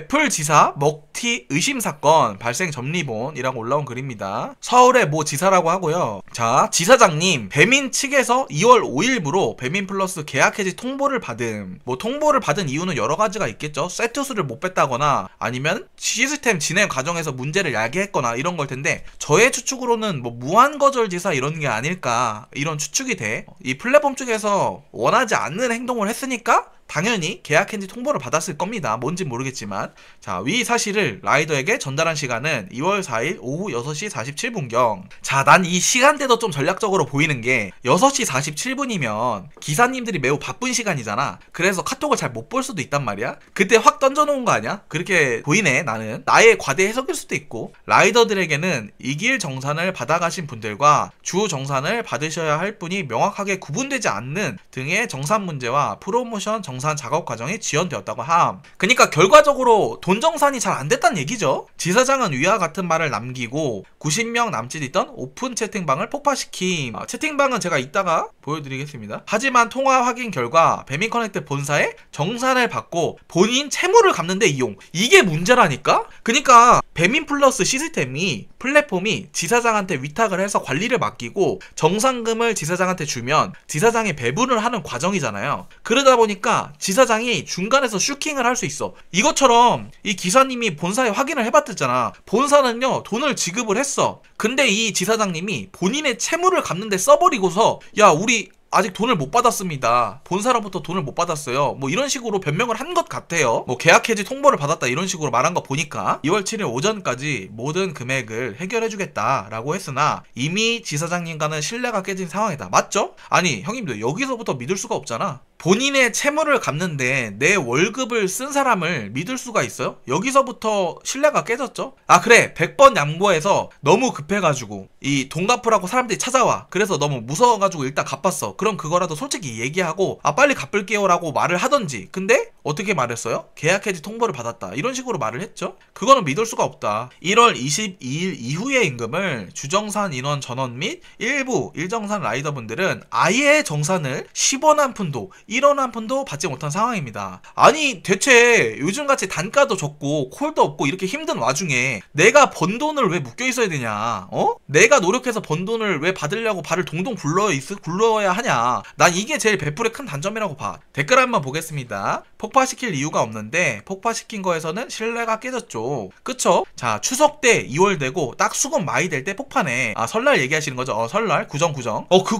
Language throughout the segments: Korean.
베풀지사 먹튀 의심사건 발생 점리본이라고 올라온 글입니다. 서울의 모 지사라고 하고요. 자, 지사장님 배민 측에서 2월 5일부로 배민 플러스 계약 해지 통보를 받음. 뭐 통보를 받은 이유는 여러 가지가 있겠죠. 세트수를 못 뺐다거나 아니면 시스템 진행 과정에서 문제를 야기했거나 이런 걸 텐데, 저의 추측으로는 뭐 무한거절지사 이런 게 아닐까 이런 추측이 돼. 이 플랫폼 쪽에서 원하지 않는 행동을 했으니까 당연히 계약 해지 통보를 받았을 겁니다. 뭔지 모르겠지만. 자, 위 사실을 라이더에게 전달한 시간은 2월 4일 오후 6시 47분경. 자, 난 이 시간대도 좀 전략적으로 보이는 게 6시 47분이면 기사님들이 매우 바쁜 시간이잖아. 그래서 카톡을 잘 못 볼 수도 있단 말이야. 그때 확 던져놓은 거 아니야? 그렇게 보이네. 나는 나의 과대 해석일 수도 있고. 라이더들에게는 이 길 정산을 받아가신 분들과 주 정산을 받으셔야 할 분이 명확하게 구분되지 않는 등의 정산 문제와 프로모션 정산 작업 과정이 지연되었다고 함. 그러니까 결과적으로 돈 정산이 잘 안 됐다는 얘기죠. 지사장은 위와 같은 말을 남기고 90명 남짓 있던 오픈 채팅방을 폭파시킴. 채팅방은 제가 이따가 보여드리겠습니다. 하지만 통화 확인 결과 배민커넥트 본사에 정산을 받고 본인 채무를 갚는데 이용. 이게 문제라니까? 그러니까 배민 플러스 시스템이 플랫폼이 지사장한테 위탁을 해서 관리를 맡기고 정산금을 지사장한테 주면 지사장이 배분을 하는 과정이잖아요. 그러다 보니까 지사장이 중간에서 슈킹을 할 수 있어. 이것처럼 이 기사님이 본사에 확인을 해봤댔잖아. 본사는요 돈을 지급을 했어. 근데 이 지사장님이 본인의 채무를 갚는데 써버리고서 야, 우리 아직 돈을 못 받았습니다. 본사로부터 돈을 못 받았어요. 뭐 이런 식으로 변명을 한 것 같아요. 뭐 계약 해지 통보를 받았다 이런 식으로 말한 거 보니까 2월 7일 오전까지 모든 금액을 해결해주겠다라고 했으나 이미 지사장님과는 신뢰가 깨진 상황이다. 맞죠? 아니 형님들, 여기서부터 믿을 수가 없잖아. 본인의 채무를 갚는데 내 월급을 쓴 사람을 믿을 수가 있어요? 여기서부터 신뢰가 깨졌죠? 아 그래, 100번 양보해서 너무 급해가지고 이 돈 갚으라고 사람들이 찾아와. 그래서 너무 무서워가지고 일단 갚았어. 그럼 그거라도 솔직히 얘기하고 아 빨리 갚을게요 라고 말을 하던지. 근데 어떻게 말했어요? 계약 해지 통보를 받았다 이런 식으로 말을 했죠? 그거는 믿을 수가 없다. 1월 22일 이후의 임금을 주정산 인원 전원 및 일부 일정산 라이더분들은 아예 정산을 10원 한 푼도 1원 한 푼도 받지 못한 상황입니다. 아니 대체 요즘같이 단가도 적고 콜도 없고 이렇게 힘든 와중에 내가 번 돈을 왜 묶여 있어야 되냐? 내가 노력해서 번 돈을 왜 받으려고 발을 동동 굴러야 하냐? 난 이게 제일 베풀의 큰 단점이라고 봐. 댓글 한번 보겠습니다. 폭파시킬 이유가 없는데 폭파시킨 거에서는 신뢰가 깨졌죠. 그쵸? 자, 추석 때 2월 되고 딱 수급 많이 될 때 폭파네. 아 설날 얘기하시는 거죠? 설날 구정.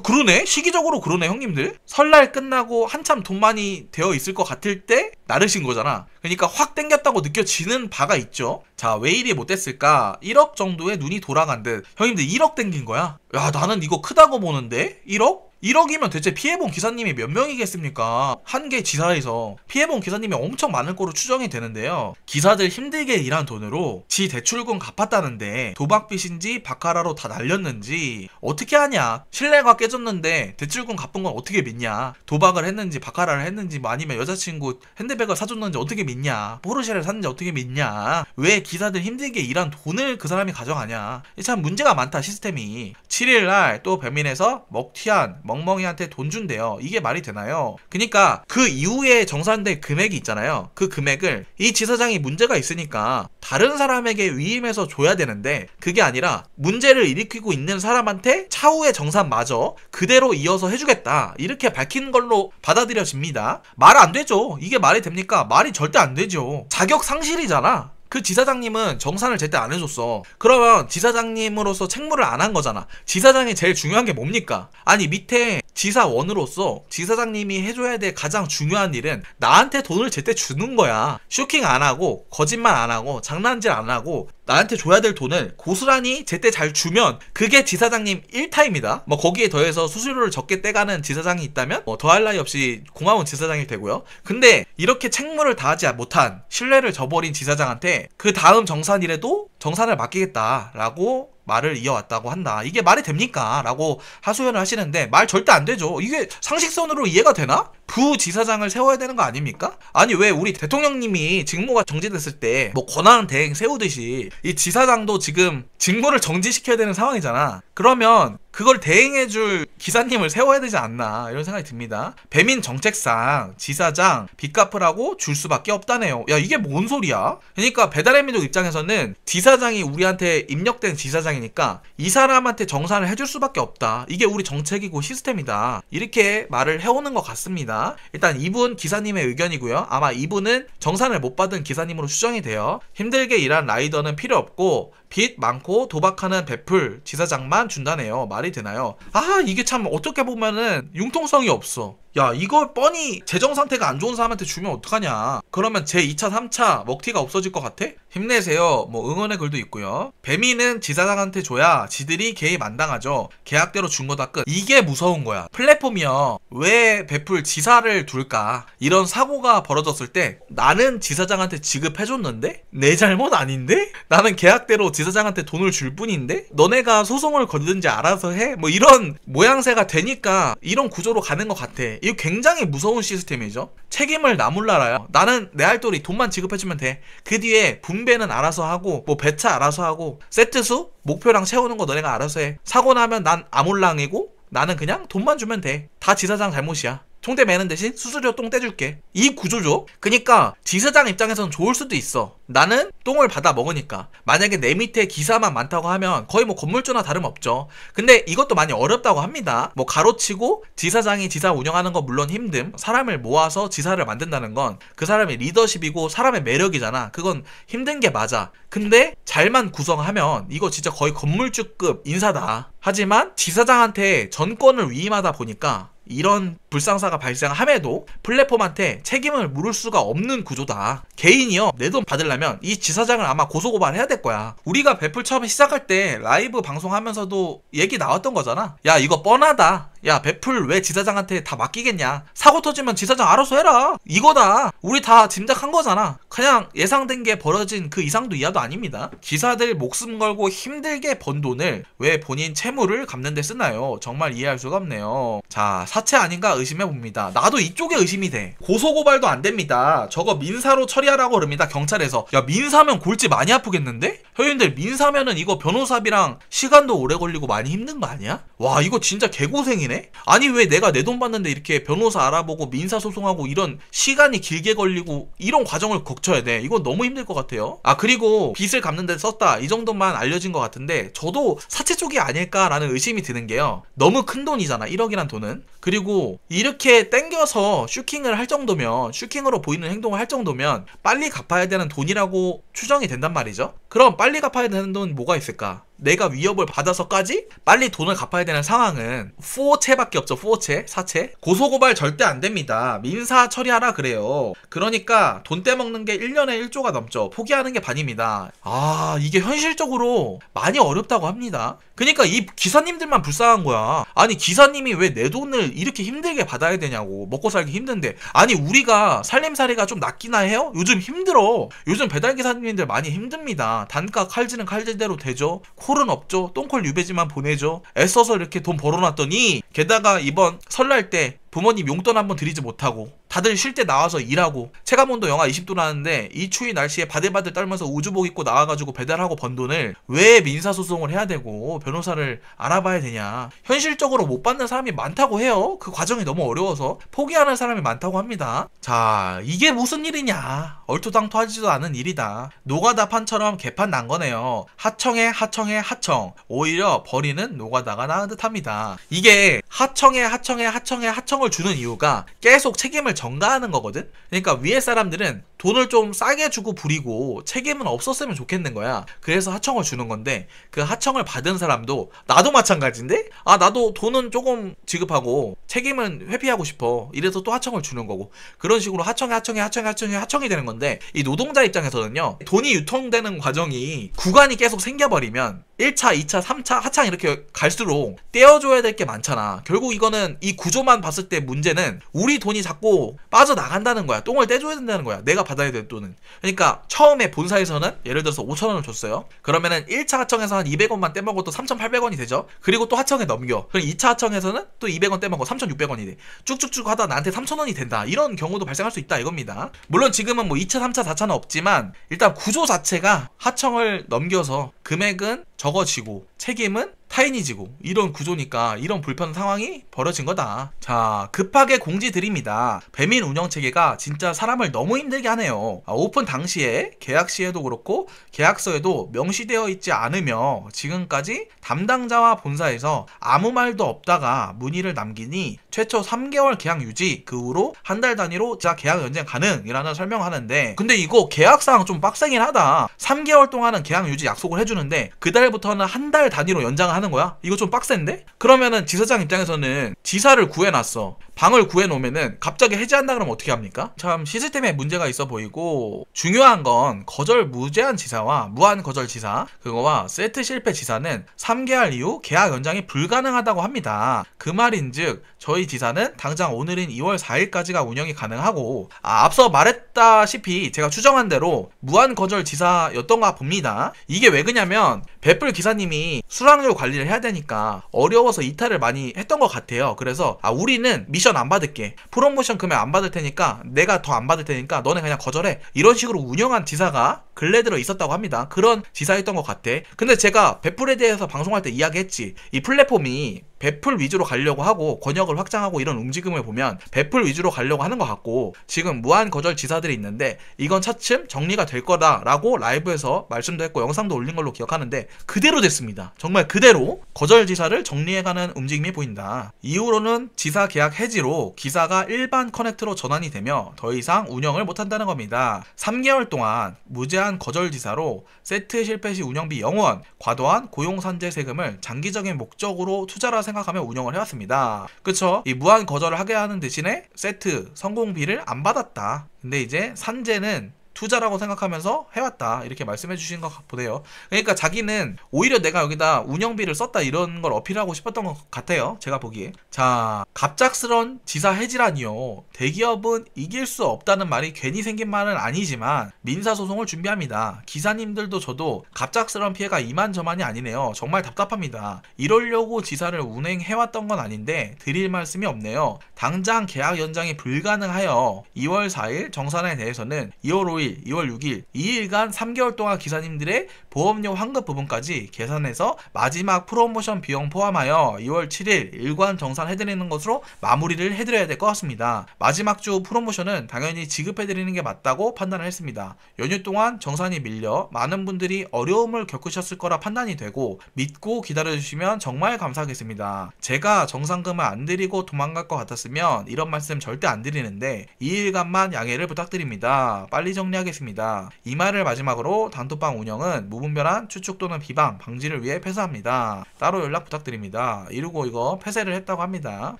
그러네? 시기적으로 그러네 형님들. 설날 끝나고 한참 돈 많이 되어 있을 것 같을 때 나르신 거잖아. 그러니까 확 땡겼다고 느껴지는 바가 있죠. 자, 왜 이리 못했을까? 1억 정도의 눈이 돌아간 듯. 형님들 1억 땡긴 거야? 야, 나는 이거 크다고 보는데? 1억? 1억이면 대체 피해본 기사님이 몇 명이겠습니까? 한 개 지사에서 피해본 기사님이 엄청 많을 거로 추정이 되는데요. 기사들 힘들게 일한 돈으로 지 대출금 갚았다는데 도박빚인지 바카라로 다 날렸는지 어떻게 하냐? 신뢰가 깨졌는데 대출금 갚은 건 어떻게 믿냐? 도박을 했는지 바카라를 했는지 뭐 아니면 여자친구 핸드백을 사줬는지 어떻게 믿냐? 포르쉐를 샀는지 어떻게 믿냐? 왜 기사들 힘들게 일한 돈을 그 사람이 가져가냐? 참 문제가 많다 시스템이. 7일날 또 배민에서 먹튀한 멍멍이한테 돈 준대요. 이게 말이 되나요? 그니까 그 이후에 정산된 금액이 있잖아요. 그 금액을 이 지사장이 문제가 있으니까 다른 사람에게 위임해서 줘야 되는데 그게 아니라 문제를 일으키고 있는 사람한테 차후에 정산마저 그대로 이어서 해주겠다 이렇게 밝힌 걸로 받아들여집니다. 말 안 되죠. 이게 말이 됩니까? 말이 절대 안 되죠. 자격 상실이잖아. 그 지사장님은 정산을 제때 안 해줬어. 그러면 지사장님으로서 책무를 안 한 거잖아. 지사장이 제일 중요한 게 뭡니까? 아니 밑에 지사원으로서 지사장님이 해줘야 될 가장 중요한 일은 나한테 돈을 제때 주는 거야. 쇼킹 안 하고 거짓말 안 하고 장난질 안 하고 나한테 줘야 될 돈을 고스란히 제때 잘 주면 그게 지사장님 1타입니다. 뭐 거기에 더해서 수수료를 적게 떼가는 지사장이 있다면 뭐 더할 나위 없이 고마운 지사장이 되고요. 근데 이렇게 책무를 다하지 못한 신뢰를 저버린 지사장한테 그 다음 정산일에도 정산을 맡기겠다라고 말을 이어왔다고 한다. 이게 말이 됩니까? 라고 하소연을 하시는데 말 절대 안 되죠. 이게 상식선으로 이해가 되나? 부지사장을 세워야 되는 거 아닙니까? 아니 왜 우리 대통령님이 직무가 정지됐을 때 뭐 권한 대행 세우듯이 이 지사장도 지금 직무를 정지시켜야 되는 상황이잖아. 그러면 그걸 대행해줄 기사님을 세워야 되지 않나 이런 생각이 듭니다. 배민 정책상 지사장 빚 갚으라고 줄 수밖에 없다네요. 야, 이게 뭔 소리야? 그러니까 배달의 민족 입장에서는 지사장이 우리한테 입력된 지사장이니까 이 사람한테 정산을 해줄 수밖에 없다. 이게 우리 정책이고 시스템이다. 이렇게 말을 해오는 것 같습니다. 일단 이분 기사님의 의견이고요. 아마 이분은 정산을 못 받은 기사님으로 추정이 돼요. 힘들게 일한 라이더는 필요 없고 빚 많고 도박하는 베풀 지사장만 준다네요. 말이 되나요? 아, 이게 참 어떻게 보면은 융통성이 없어. 야, 이걸 뻔히 재정 상태가 안 좋은 사람한테 주면 어떡하냐. 그러면 제 2차 3차 먹튀가 없어질 것 같아? 힘내세요. 뭐 응원의 글도 있고요. 배민은 지사장한테 줘야 지들이 개입 안 당하죠. 계약대로 준 거다 끝. 이게 무서운 거야. 플랫폼이요, 왜 베풀 지사를 둘까? 이런 사고가 벌어졌을 때 나는 지사장한테 지급해줬는데? 내 잘못 아닌데? 나는 계약대로 지사장한테 돈을 줄 뿐인데? 너네가 소송을 걸든지 알아서 해? 뭐 이런 모양새가 되니까 이런 구조로 가는 것 같아. 이거 굉장히 무서운 시스템이죠. 책임을 나 몰라라요. 나는 내 할 도리 돈만 지급해주면 돼. 그 뒤에 분배는 알아서 하고 뭐 배차 알아서 하고 세트수 목표랑 채우는 거 너네가 알아서 해. 사고 나면 난 아몰랑이고 나는 그냥 돈만 주면 돼. 다 지사장 잘못이야. 총대 매는 대신 수수료 똥 떼줄게. 이 구조죠. 그니까 지사장 입장에서는 좋을 수도 있어. 나는 똥을 받아 먹으니까. 만약에 내 밑에 기사만 많다고 하면 거의 뭐 건물주나 다름없죠. 근데 이것도 많이 어렵다고 합니다. 뭐 가로치고 지사장이 지사 운영하는 건 물론 힘듦. 사람을 모아서 지사를 만든다는 건 그 사람의 리더십이고 사람의 매력이잖아. 그건 힘든 게 맞아. 근데 잘만 구성하면 이거 진짜 거의 건물주급 인사다. 하지만 지사장한테 전권을 위임하다 보니까 이런 불상사가 발생함에도 플랫폼한테 책임을 물을 수가 없는 구조다. 개인이요, 내 돈 받으려면 이 지사장을 아마 고소고발해야 될 거야. 우리가 베풀 처음에 시작할 때 라이브 방송하면서도 얘기 나왔던 거잖아. 야, 이거 뻔하다. 야, 베풀 왜 지사장한테 다 맡기겠냐. 사고 터지면 지사장 알아서 해라. 이거다. 우리 다 짐작한 거잖아. 그냥 예상된 게 벌어진 그 이상도 이하도 아닙니다. 기사들 목숨 걸고 힘들게 번 돈을 왜 본인 채무를 갚는 데 쓰나요? 정말 이해할 수가 없네요. 자, 사채 아닌가 의심해봅니다. 나도 이쪽에 의심이 돼. 고소고발도 안 됩니다. 저거 민사로 처리하라고 그럽니다. 경찰에서. 야, 민사면 골치 많이 아프겠는데? 형님들, 민사면은 이거 변호사비랑 시간도 오래 걸리고 많이 힘든 거 아니야? 와, 이거 진짜 개고생이네? 아니, 왜 내가 내 돈 받는데 이렇게 변호사 알아보고 민사소송하고 이런 시간이 길게 걸리고 이런 과정을 거쳐야 돼. 이건 너무 힘들 것 같아요. 아, 그리고 빚을 갚는 데 썼다, 이 정도만 알려진 것 같은데 저도 사채 쪽이 아닐까라는 의심이 드는 게요, 너무 큰 돈이잖아, 1억이란 돈은. 그리고 이렇게 땡겨서 슈킹을 할 정도면, 슈킹으로 보이는 행동을 할 정도면 빨리 갚아야 되는 돈이라고 추정이 된단 말이죠. 그럼 빨리 갚아야 되는 돈 뭐가 있을까? 내가 위협을 받아서까지 빨리 돈을 갚아야 되는 상황은 후호체밖에 없죠. 후호체, 사채. 고소고발 절대 안 됩니다. 민사 처리하라 그래요. 그러니까 돈 떼먹는 게 1년에 1조가 넘죠. 포기하는 게 반입니다. 아, 이게 현실적으로 많이 어렵다고 합니다. 그러니까 이 기사님들만 불쌍한 거야. 아니, 기사님이 왜 내 돈을 이렇게 힘들게 받아야 되냐고. 먹고 살기 힘든데. 아니, 우리가 살림살이가 좀 낫기나 해요? 요즘 힘들어. 요즘 배달기사님들 많이 힘듭니다. 단가 칼질은 칼질대로 되죠. 콜은 없죠. 똥콜 유배지만 보내죠. 애써서 이렇게 돈 벌어놨더니, 게다가 이번 설날 때 부모님 용돈 한번 드리지 못하고 다들 쉴 때 나와서 일하고, 체감온도 영하 20도 나는데 이 추위 날씨에 바들바들 떨면서 우주복 입고 나와가지고 배달하고 번 돈을 왜 민사소송을 해야 되고 변호사를 알아봐야 되냐. 현실적으로 못 받는 사람이 많다고 해요. 그 과정이 너무 어려워서 포기하는 사람이 많다고 합니다. 자, 이게 무슨 일이냐. 얼토당토하지도 않은 일이다. 노가다 판처럼 개판 난 거네요. 하청에 하청에 하청. 오히려 버리는 노가다가 나은 듯 합니다. 이게 하청에 하청에 하청에 하청을 주는 이유가 계속 책임을 전가하는 거거든. 그러니까 위에 사람들은 돈을 좀 싸게 주고 부리고 책임은 없었으면 좋겠는 거야. 그래서 하청을 주는 건데, 그 하청을 받은 사람도 나도 마찬가지인데, 아, 나도 돈은 조금 지급하고 책임은 회피하고 싶어. 이래서 또 하청을 주는 거고, 그런 식으로 하청이 되는 건데, 이 노동자 입장에서는요, 돈이 유통되는 과정이 구간이 계속 생겨버리면 1차, 2차, 3차, 하청 이렇게 갈수록 떼어줘야 될 게 많잖아. 결국 이거는 이 구조만 봤을 때 문제는 우리 돈이 자꾸 빠져나간다는 거야. 똥을 떼줘야 된다는 거야. 내가 받아야 될 돈은. 그러니까 처음에 본사에서는 예를 들어서 5,000원을 줬어요. 그러면은 1차 하청에서 한 200원만 떼먹어도 3,800원이 되죠. 그리고 또 하청에 넘겨. 그럼 2차 하청에서는 또 200원 떼먹어 3,600원이 돼. 쭉쭉쭉 하다 나한테 3,000원이 된다. 이런 경우도 발생할 수 있다 이겁니다. 물론 지금은 뭐 2차, 3차, 4차는 없지만 일단 구조 자체가 하청을 넘겨서 금액은 적어지고 책임은 타이니지고 이런 구조니까 이런 불편 상황이 벌어진 거다. 자, 급하게 공지 드립니다. 배민 운영체계가 진짜 사람을 너무 힘들게 하네요. 오픈 당시에 계약 시에도 그렇고 계약서에도 명시되어 있지 않으며 지금까지 담당자와 본사에서 아무 말도 없다가 문의를 남기니 최초 3개월 계약 유지, 그 후로 한 달 단위로 자 계약 연장 가능이라는 설명하는데, 근데 이거 계약상 좀 빡세긴 하다. 3개월 동안은 계약 유지 약속을 해주는데 그 달부터는 한 달 단위로 연장을 하는 거야? 이거 좀 빡센데? 그러면은 지사장 입장에서는 지사를 구해놨어. 방을 구해놓으면은 갑자기 해지한다 그러면 어떻게 합니까? 참 시스템에 문제가 있어 보이고, 중요한 건 거절 무제한 지사와 무한 거절 지사, 그거와 세트 실패 지사는 3개월 이후 계약 연장이 불가능하다고 합니다. 그 말인즉 저희 지사는 당장 오늘인 2월 4일까지가 운영이 가능하고, 앞서 말했다시피 제가 추정한 대로 무한 거절 지사였던가 봅니다. 이게 왜 그냐면 배플 기사님이 수락률 관리를 해야 되니까 어려워서 이탈을 많이 했던 것 같아요. 그래서 우리는 미션 안 받을게, 프로모션 금액 안 받을 테니까, 내가 더 안 받을 테니까 너네 그냥 거절해, 이런 식으로 운영한 지사가 근래 들어 있었다고 합니다. 그런 지사였던 것 같아. 근데 제가 배플에 대해서 방송할 때 이야기했지. 이 플랫폼이 배플 위주로 가려고 하고 권역을 확장하고 이런 움직임을 보면 배플 위주로 가려고 하는 것 같고, 지금 무한 거절 지사들이 있는데 이건 차츰 정리가 될 거다라고 라이브에서 말씀도 했고 영상도 올린 걸로 기억하는데 그대로 됐습니다. 정말 그대로 거절 지사를 정리해가는 움직임이 보인다. 이후로는 지사 계약 해지로 기사가 일반 커넥트로 전환이 되며 더 이상 운영을 못한다는 겁니다. 3개월 동안 무제한 거절 지사로 세트 실패 시 운영비 0원, 과도한 고용산재 세금을 장기적인 목적으로 투자라 생각하며 운영을 해왔습니다. 그쵸? 이 무한 거절을 하게 하는 대신에 세트 성공비를 안 받았다. 근데 이제 산재는 투자라고 생각하면서 해왔다, 이렇게 말씀해 주신 것 보네요. 그러니까 자기는 오히려 내가 여기다 운영비를 썼다 이런 걸 어필하고 싶었던 것 같아요, 제가 보기에. 자, 갑작스런 지사 해지라니요. 대기업은 이길 수 없다는 말이 괜히 생긴 말은 아니지만 민사소송을 준비합니다. 기사님들도 저도 갑작스런 피해가 이만저만이 아니네요. 정말 답답합니다. 이러려고 지사를 운행해왔던 건 아닌데 드릴 말씀이 없네요. 당장 계약 연장이 불가능하여 2월 4일 정산에 대해서는 2월 5일 2월 6일 2일간 3개월 동안 기사님들의 보험료 환급 부분까지 계산해서 마지막 프로모션 비용 포함하여 2월 7일 일관 정산해드리는 것으로 마무리를 해드려야 될 것 같습니다. 마지막 주 프로모션은 당연히 지급해드리는 게 맞다고 판단을 했습니다. 연휴 동안 정산이 밀려 많은 분들이 어려움을 겪으셨을 거라 판단이 되고 믿고 기다려주시면 정말 감사하겠습니다. 제가 정산금을 안 드리고 도망갈 것 같았으면 이런 말씀 절대 안 드리는데 2일간만 양해를 부탁드립니다. 빨리 정리하겠습니다. 이 말을 마지막으로 단톡방 운영은 무분별한 추측 또는 비방 방지를 위해 폐쇄합니다. 따로 연락 부탁드립니다. 이러고 이거 폐쇄를 했다고 합니다.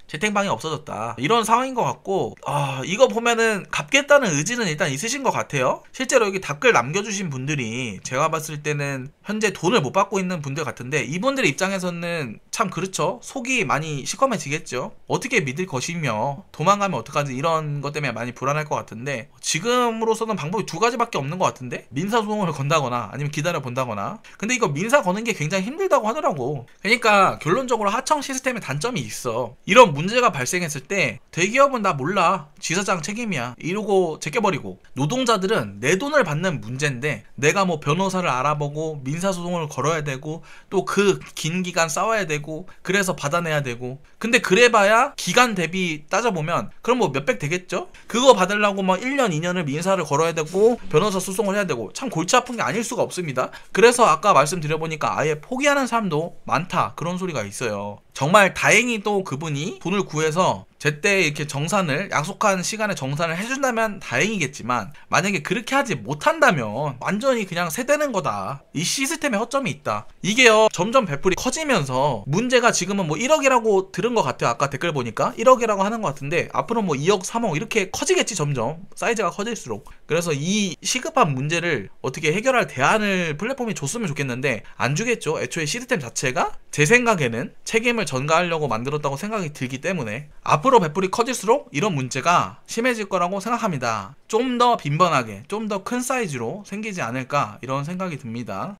채팅방이 없어졌다, 이런 상황인 것 같고, 이거 보면은 갚겠다는 의지는 일단 있으신 것 같아요. 실제로 여기 댓글 남겨주신 분들이 제가 봤을 때는 현재 돈을 못 받고 있는 분들 같은데, 이분들 입장에서는 참 그렇죠. 속이 많이 시커매지겠죠. 어떻게 믿을 것이며 도망가면 어떡하지, 이런 것 때문에 많이 불안할 것 같은데, 지금으로서는 방법이 두 가지밖에 없는 것 같은데, 민사소송을 건다거나 아니면 기다려 본다거나. 근데 이거 민사 거는 게 굉장히 힘들다고 하더라고. 그러니까 결론적으로 하청 시스템에 단점이 있어. 이런 문제가 발생했을 때 대기업은 나 몰라, 지사장 책임이야, 이러고 제껴버리고, 노동자들은 내 돈을 받는 문제인데 내가 뭐 변호사를 알아보고 민사소송을 걸어야 되고 또 그 긴 기간 싸워야 되고 그래서 받아내야 되고, 근데 그래봐야 기간 대비 따져보면 그럼 뭐 몇백 되겠죠? 그거 받으려고 막 1년 2년을 민사를 걸어야 되고 변호사 소송을 해야 되고, 참 골치 아픈 게 아닐 수가 없습니다. 그래서 아까 말씀드려보니까 아예 포기하는 사람도 많다, 그런 소리가 있어요. 정말 다행히 또 그분이 돈을 구해서 제때 이렇게 정산을, 약속한 시간에 정산을 해준다면 다행이겠지만, 만약에 그렇게 하지 못한다면 완전히 그냥 세대는 거다. 이 시스템에 허점이 있다. 이게요, 점점 배풀이 커지면서 문제가 지금은 뭐 1억이라고 들은 것 같아요. 아까 댓글 보니까 1억이라고 하는 것 같은데 앞으로 뭐 2억 3억 이렇게 커지겠지, 점점 사이즈가 커질수록. 그래서 이 시급한 문제를 어떻게 해결할 대안을 플랫폼이 줬으면 좋겠는데 안 주겠죠. 애초에 시스템 자체가 제 생각에는 책임을 전가하려고 만들었다고 생각이 들기 때문에 앞으로 배풀이 커질수록 이런 문제가 심해질 거라고 생각합니다. 좀 더 빈번하게, 좀 더 큰 사이즈로 생기지 않을까, 이런 생각이 듭니다.